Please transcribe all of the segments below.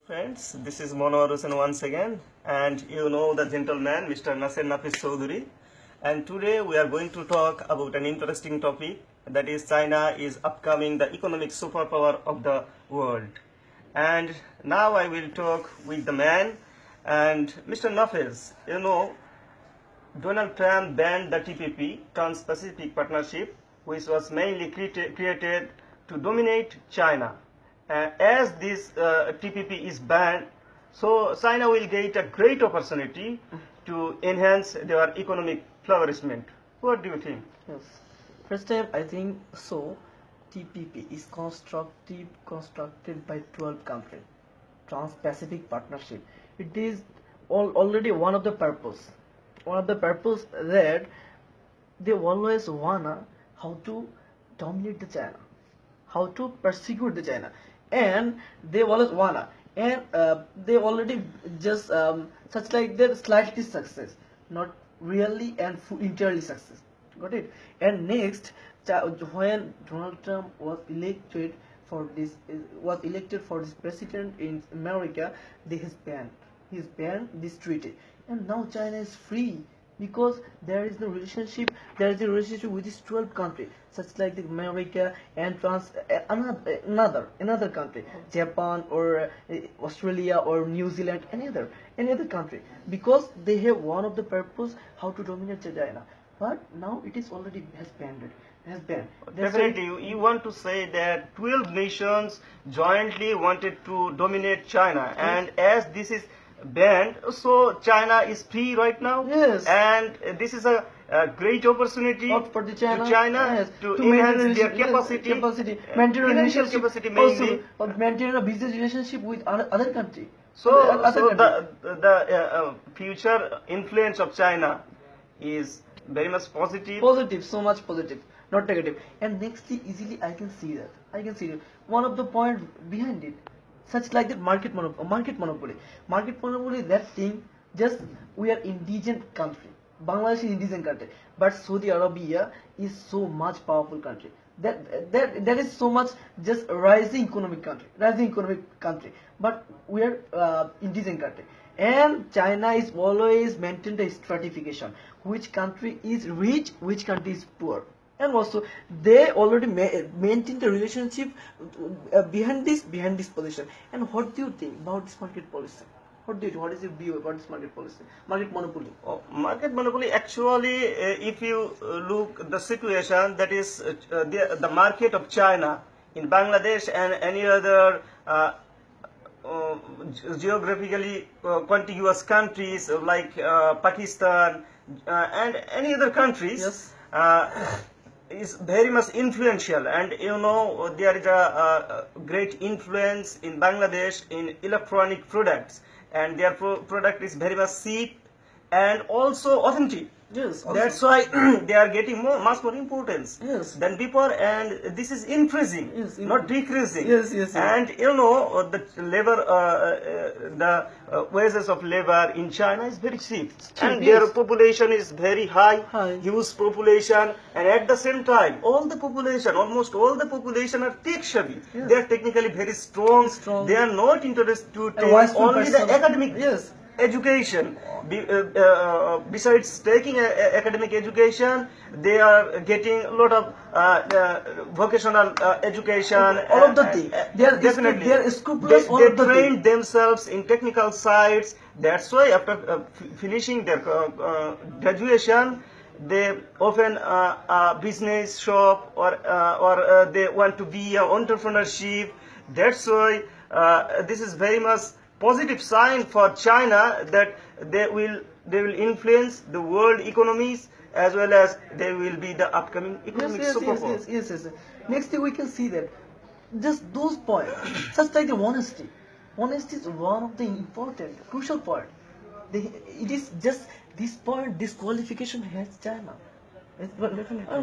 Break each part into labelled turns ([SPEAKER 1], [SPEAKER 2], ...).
[SPEAKER 1] Friends, this is Monowar Hussain once again, and you know the gentleman, Mr. Nasser Nafis Choudhury. And today we are going to talk about an interesting topic, that is China is upcoming the economic superpower of the world. And now I will talk with the man, and Mr. Nafis, you know, Donald Trump banned the TPP, Trans-Pacific Partnership, which was mainly created to dominate China. As this TPP is banned, so China will get a great opportunity to enhance their economic flourishment. What do you think?
[SPEAKER 2] Yes. First time I think so. TPP is constructed by 12 countries. Trans-Pacific Partnership. It is already one of the purpose. One of the purpose that they always wanna how to dominate the China, how to persecute the China, and they always wanna, and they already just such like they're slightly success, not really and entirely success. Got it? And next, when Donald Trump was elected for this president in America, he's banned this treaty, and now China is free because there is a relationship with these 12 countries, such like the America and another country, Japan or Australia or New Zealand, any other country, because they have one of the purpose how to dominate China. But now it is already has banned.
[SPEAKER 1] Definitely, you want to say that 12 nations jointly wanted to dominate China, and as this is banned, so China is free right now.
[SPEAKER 2] Yes.
[SPEAKER 1] And this is a great opportunity
[SPEAKER 2] For the China,
[SPEAKER 1] to China
[SPEAKER 2] yes,
[SPEAKER 1] to enhance their capacity,
[SPEAKER 2] maintain a
[SPEAKER 1] financial
[SPEAKER 2] relationship,
[SPEAKER 1] capacity mainly.
[SPEAKER 2] also maintain a business relationship with other country.
[SPEAKER 1] So
[SPEAKER 2] Other country.
[SPEAKER 1] the future influence of China is very much positive.
[SPEAKER 2] Positive, so much positive, not negative. And nextly, easily I can see that. One of the point behind it, such like that market monopoly. That thing, just we are indigent country. Bangladesh is indigent country, but Saudi Arabia is so much powerful country. That is so much just rising economic country. But we are indigent country. And China is always maintained a stratification. Which country is rich, which country is poor. And also, they already maintain the relationship behind this position. And what do you think about this market policy? What is your view about this market policy? Market monopoly.
[SPEAKER 1] Market monopoly, actually, if you look the situation, that is the market of China in Bangladesh and any other geographically contiguous countries like Pakistan and any other countries.
[SPEAKER 2] Yes.
[SPEAKER 1] Is very much influential, and you know there is a great influence in Bangladesh in electronic products, and their product is very much cheap and also authentic.
[SPEAKER 2] Yes.
[SPEAKER 1] That's why they are getting much more importance than before, and this is increasing, not decreasing.
[SPEAKER 2] Yes.
[SPEAKER 1] And you know the labor, the wages of labor in China is very cheap, and their population is very high, huge population, and at the same time, almost all the population are tech savvy. They are technically very strong. They are not interested to take only the academic education. Besides taking academic education, they are getting a lot of vocational education.
[SPEAKER 2] All of the things.
[SPEAKER 1] Definitely.
[SPEAKER 2] They are scrupulous.
[SPEAKER 1] They train themselves in technical sides. That's why after finishing their graduation, they open a business shop or they want to be an entrepreneurship. That's why this is very much positive sign for China that they will influence the world economies, as well as they will be the upcoming economic superpower.
[SPEAKER 2] Yes. Next thing we can see that just those points, such like the honesty. Honesty is one of the important, crucial point. It is just this point, this qualification has China. And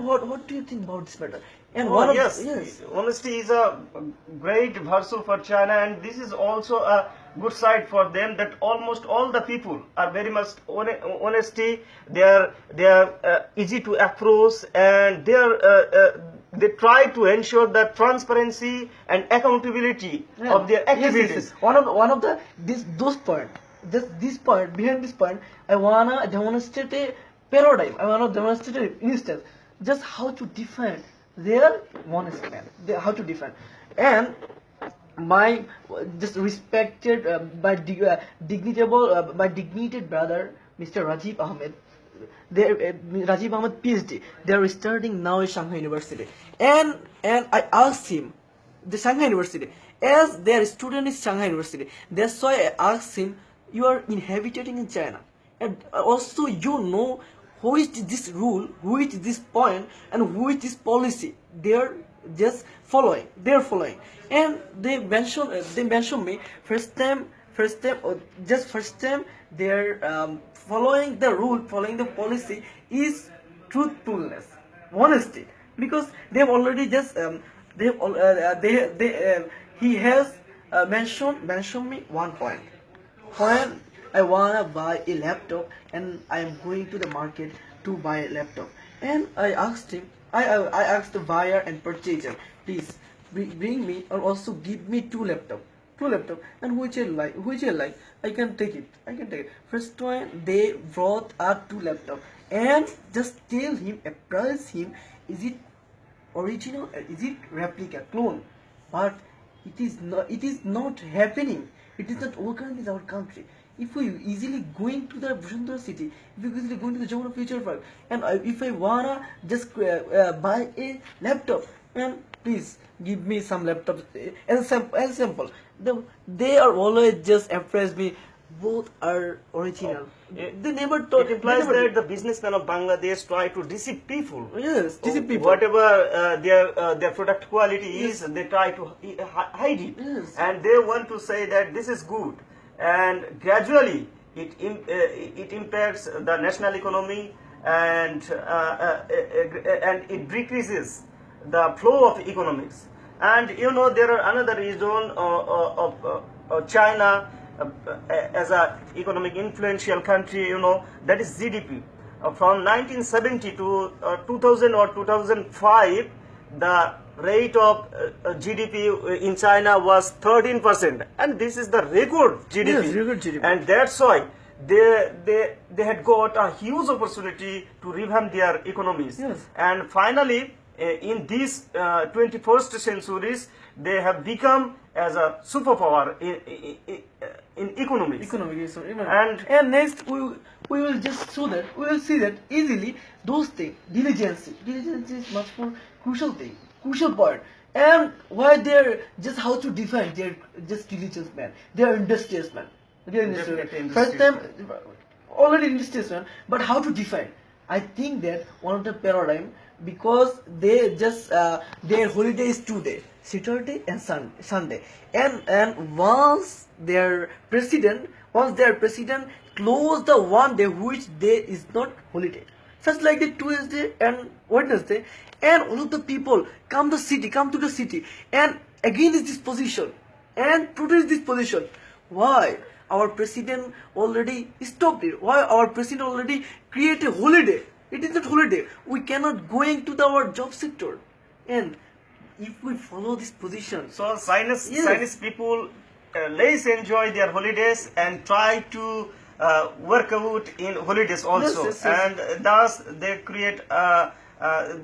[SPEAKER 2] what do you think about this matter? And
[SPEAKER 1] honesty is a great virtue for China, and this is also a good side for them, that almost all the people are very much honesty. They are easy to approach, and they try to ensure the transparency and accountability of their activities.
[SPEAKER 2] One of the those point, this point, behind this point, I wanna demonstrate a paradigm. I wanna demonstrate an instance, just how to define their honesty, man. How to define. And my just respected my dignified brother Mr. Rajiv Ahmed, Rajiv Ahmed PhD, they are studying now in Shanghai University, and I asked him, the Shanghai University, as their student is Shanghai University, that's why I asked him, you are inhabiting in China, and also you know who is this rule, who is this point, and who is this policy they are just following, and they mention me first time they're following the rule, following the policy is truthfulness, honesty, because they've already just he has mentioned me one point, when I wanna buy a laptop and I am going to the market to buy a laptop, and I asked him, I asked the buyer and purchaser, please bring me or also give me two laptop, and which I like, I can take it. First one, they brought up two laptop, and just tell him, appraise him, is it original or is it replica, clone? But it is not happening. It is not occurring in our country. If we easily going to the Bhushundar city, if we easily going to the Jamuna Future Park, and if I wanna just buy a laptop, and please give me some laptops as sample. They are always just impress me. Both are original. They never thought.
[SPEAKER 1] It implies that the businessmen of Bangladesh try to deceive people.
[SPEAKER 2] Yes, deceive people.
[SPEAKER 1] Whatever their product quality is, they try to hide it, and they want to say that this is good, and gradually it impacts the national economy, and it decreases the flow of economics. And you know, there are another reason of China as a economic influential country, you know, that is GDP. From 1970 to 2000 or 2005, the rate of GDP in China was 13%, and this is the record GDP.
[SPEAKER 2] Yes, record GDP.
[SPEAKER 1] And that's why they had got a huge opportunity to revamp their economies.
[SPEAKER 2] Yes.
[SPEAKER 1] And finally, in these 21st centuries, they have become as a superpower in economics.
[SPEAKER 2] And next we will just show that, we will see that easily those things, diligence is much more crucial point, and why they're just how to define their just diligence man, they are industrious man, first time already industrious man, but how to define? I think that one of the paradigm, because they just their holiday is 2 days, Saturday and Sunday, and once their president close the one day which day is not holiday, such like the Tuesday and Wednesday, and all of the people come to the city and against this position and protest this position. Why? Our president already stopped it. Why? Our president already created a holiday. It is not holiday. We cannot go into our job sector. And if we follow this position,
[SPEAKER 1] so Chinese people less enjoy their holidays and try to work out in holidays also, and thus they create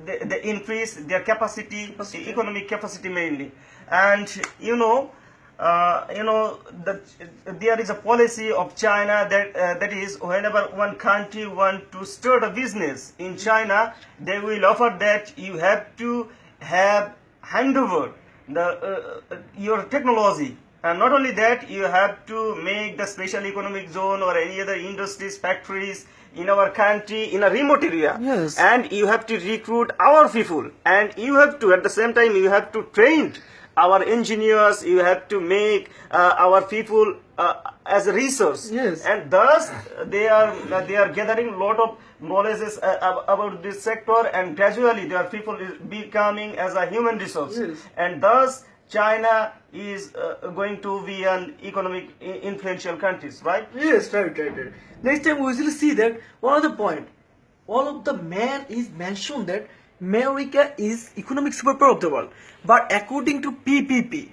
[SPEAKER 1] they increase their capacity, economic capacity mainly. And there is a policy of China that is, whenever one country want to start a business in China, they will offer that you have to have handover your technology, and not only that, you have to make the special economic zone or any other industries, factories in our country in a remote area.
[SPEAKER 2] Yes.
[SPEAKER 1] And you have to recruit our people, and you have to, at the same time, you have to train our engineers, you have to make our people as a resource.
[SPEAKER 2] Yes.
[SPEAKER 1] And thus they are gathering a lot of knowledge about this sector, and gradually their people is becoming as a human resource.
[SPEAKER 2] Yes.
[SPEAKER 1] And thus China is going to be an economic influential countries, right?
[SPEAKER 2] Yes, right. Next time we will see that one of the point, all of the man is mentioned that America is economic superpower of the world. But according to PPP,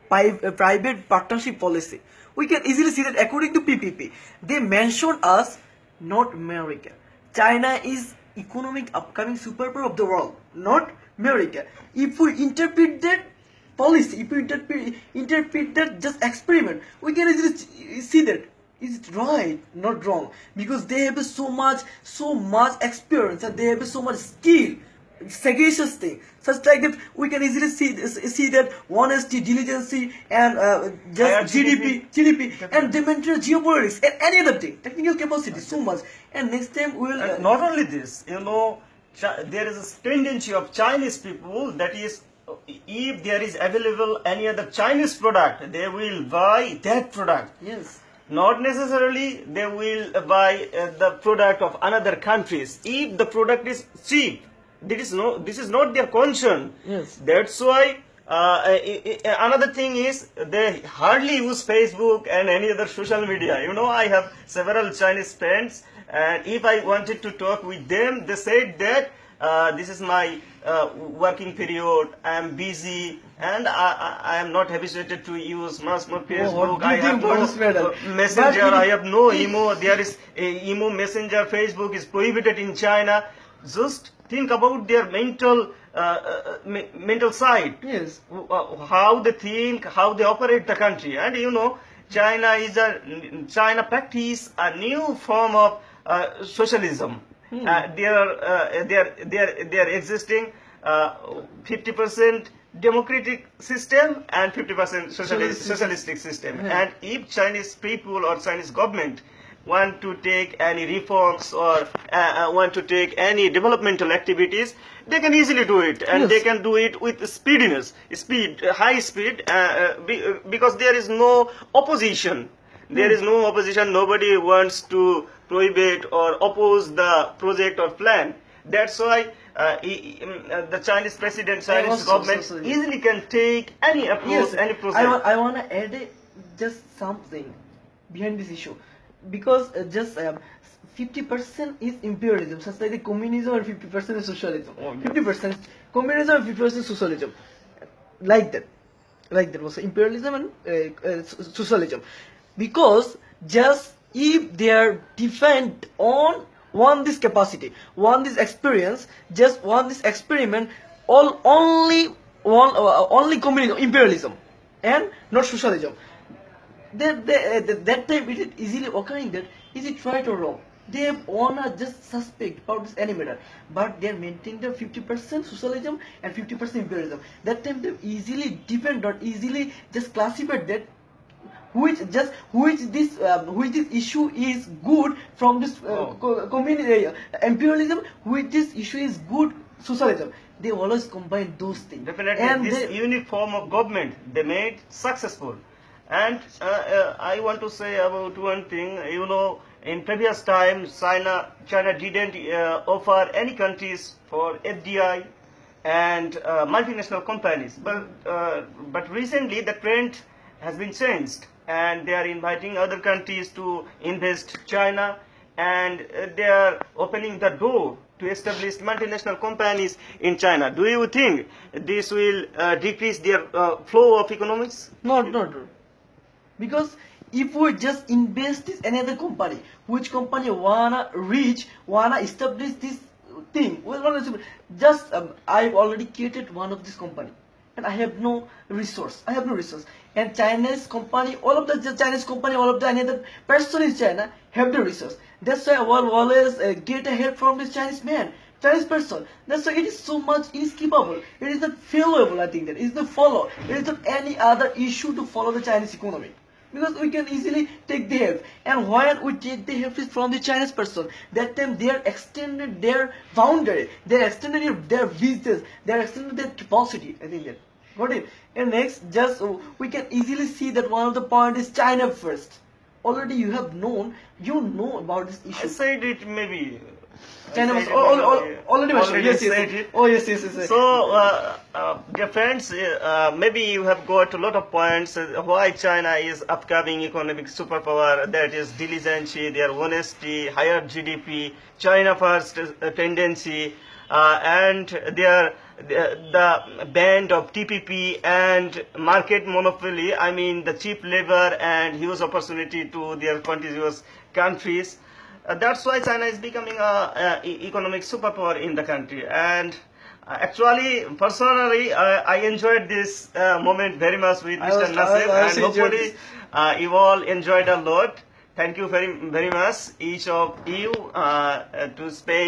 [SPEAKER 2] private partnership policy, we can easily see that according to PPP, they mention us, not America. China is economic upcoming superpower of the world, not America. If we interpret that policy, if we interpret that just experiment, we can easily see that is it right, not wrong, because they have so much experience and they have so much skill, sagacious thing, such like that we can easily see that honesty, diligence, and
[SPEAKER 1] Higher
[SPEAKER 2] just GDP, and they maintain geopolitics and any other thing, technical capacity, so much. And next time we will.
[SPEAKER 1] And not only this, there is a tendency of Chinese people that is, if there is available any other Chinese product, they will buy that product.
[SPEAKER 2] Yes.
[SPEAKER 1] Not necessarily they will buy the product of another countries. If the product is cheap, this is not their concern.
[SPEAKER 2] Yes.
[SPEAKER 1] That's why another thing is they hardly use Facebook and any other social media. I have several Chinese friends, and if I wanted to talk with them, they said that this is my working period, I am busy, and I am not habituated to use much more Facebook. I have no messenger, I have no emo. There is a emo messenger. Facebook is prohibited in China. Just think about their mental side.
[SPEAKER 2] Yes.
[SPEAKER 1] How they think, how they operate the country. And China practice a new form of socialism. They are existing 50% democratic system and 50% socialistic system. And if Chinese people or Chinese government want to take any reforms or want to take any developmental activities, they can easily do it, and they can do it with high speed, because there is no opposition. There is no opposition. Nobody wants to prohibit or oppose the project or plan. That's why the Chinese president, Chinese government easily can take any approach, any project.
[SPEAKER 2] I want to add just something behind this issue, because just 50% is imperialism, such like the communism, and 50% is socialism. 50% communism and 50% socialism, like that was imperialism and socialism. Because just if they are defined on this capacity, this experience, just this experiment, only communism, imperialism, and not socialism. That time it is easily occurring that is it right or wrong. They wanna just suspect about this animator, but they are maintaining the 50% socialism and 50% imperialism. That time they easily defend or easily just classified that which this issue is good from this imperialism, which this issue is good socialism. They always combine those things.
[SPEAKER 1] Definitely, and this unique form of government they made successful. And I want to say about one thing. In previous times, China didn't offer any countries for FDI and multinational companies, but recently the trend has been changed, and they are inviting other countries to invest China, and they are opening the door to establish multinational companies in China. Do you think this will decrease their flow of economics?
[SPEAKER 2] No. Because if we just invest in another company, which company wanna establish this thing, just I've already created one of this company, and I have no resource. And Chinese company, all of the Chinese company, all of the another person in China have the resource. That's why I will always get ahead from this Chinese person. That's why it is so much inescapable. It is not failable. I think that it is not follow. It is not any other issue to follow the Chinese economy. Because we can easily take the help, and when we take the help from the Chinese person, that time they are extended their boundary, they are extended their business, they are extended their capacity. I think that. Got it? And next, just we can easily see that one of the point is China first. Already you know about this issue.
[SPEAKER 1] I said it maybe.
[SPEAKER 2] China was already mentioned. Yes. Oh yes.
[SPEAKER 1] So, dear friends, maybe you have got a lot of points why China is upcoming economic superpower. That is diligence, their honesty, higher GDP, China first tendency, and the band of TPP and market monopoly, I mean the cheap labor and huge opportunity to their contiguous countries. That's why China is becoming a economic superpower in the country. And actually, personally, I enjoyed this moment very much with Mr. Nasir, and hopefully you all enjoyed a lot. Thank you very much, each of you, to spend